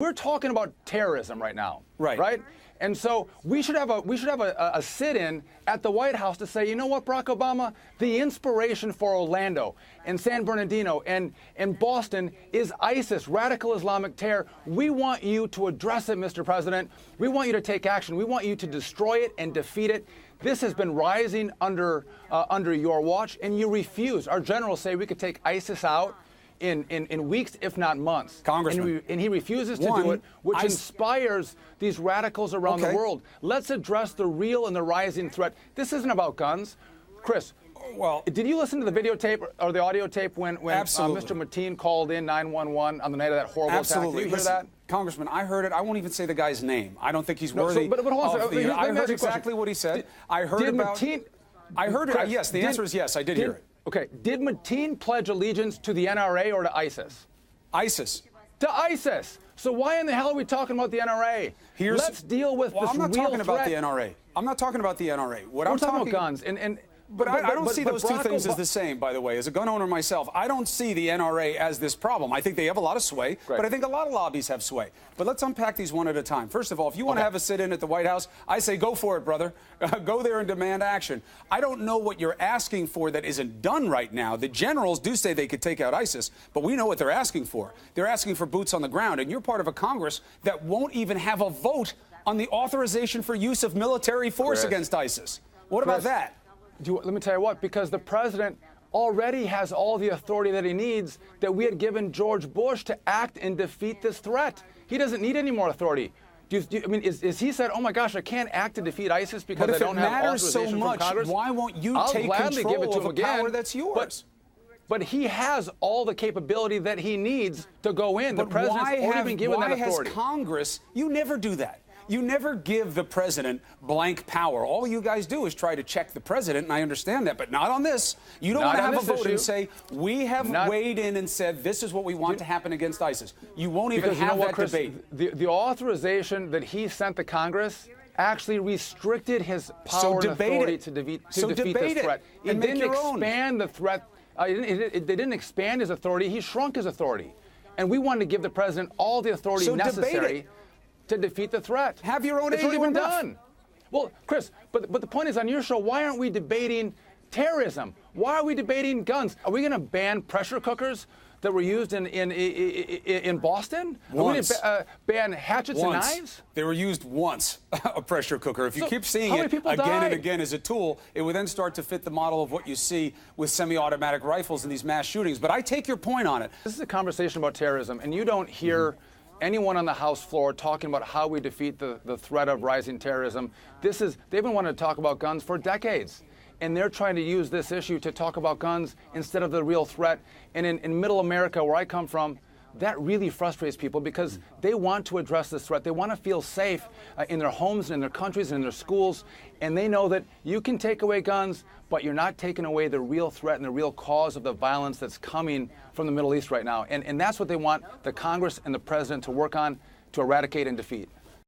We're talking about terrorism right now, Right? Right? And so we should have a sit-in at the White House to say, you know what, Barack Obama, the inspiration for Orlando and San Bernardino and Boston is ISIS, radical Islamic terror. We want you to address it, Mr. President. We want you to take action. We want you to destroy it and defeat it. This has been rising under your watch, and you refuse. Our generals say we could take ISIS out in weeks, if not months. Congressman. And he refuses to do it, which inspires these radicals around the world. Let's address the real and the rising threat. This isn't about guns. Chris, well, did you listen to the videotape or the audio tape when Mr. Mateen called in 911 on the night of that horrible attack? Did you hear that? Congressman, I heard it. I won't even say the guy's name. I don't think he's worthy. But hold on. I heard exactly what he said. I heard about. I heard it. Yes, the answer is yes. I did hear it. Okay, did Mateen pledge allegiance to the NRA or to ISIS? ISIS. To ISIS. So why in the hell are we talking about the NRA? Let's deal with this real threat. I'm not talking about the NRA. I'm not talking about the NRA. We're talking about guns. But I don't see those two things as the same, by the way. As a gun owner myself, I don't see the NRA as this problem. I think they have a lot of sway, but I think a lot of lobbies have sway. But let's unpack these one at a time. First of all, if you want to have a sit-in at the White House, I say go for it, brother. Go there and demand action. I don't know what you're asking for that isn't done right now. The generals do say they could take out ISIS, but we know what they're asking for. They're asking for boots on the ground, and you're part of a Congress that won't even have a vote on the authorization for use of military force against ISIS. What about that? Let me tell you what, because the president already has all the authority that he needs that we had given George Bush to act and defeat this threat. He doesn't need any more authority. I mean, is he said, oh my gosh, I can't act to defeat ISIS because I don't have authorization from Congress? Why won't you take control of a power that's yours? But he has all the capability that he needs to go in. The president's already been given that authority. Why has Congress, you never do that. You never give the president blank power. All you guys do is try to check the president, and I understand that, but not on this. You don't want to have a vote and say, we have weighed in and said this is what we want to happen against ISIS. You won't even have that debate. The authorization that he sent to Congress actually restricted his power and authority to defeat this threat. It didn't expand the threat. They didn't expand his authority. He shrunk his authority. And we wanted to give the president all the authority necessary to defeat the threat. Have your own. It's already been done. Well, Chris, but the point is, on your show, why aren't we debating terrorism? Why are we debating guns? Are we going to ban pressure cookers that were used in Boston? Once. Are we going to ban hatchets and knives? They were used once, a pressure cooker. If you keep seeing it again died? and again as a tool, it would then start to fit the model of what you see with semi-automatic rifles in these mass shootings. But I take your point on it. This is a conversation about terrorism, and you don't hear anyone on the House floor talking about how we defeat the threat of rising terrorism. They've been wanting to talk about guns for decades. And they're trying to use this issue to talk about guns instead of the real threat. And in middle America, where I come from, that really frustrates people because they want to address this threat. They want to feel safe in their homes and in their countries and in their schools. And they know that you can take away guns, but you're not taking away the real threat and the real cause of the violence that's coming from the Middle East right now. And that's what they want the Congress and the president to work on to eradicate and defeat.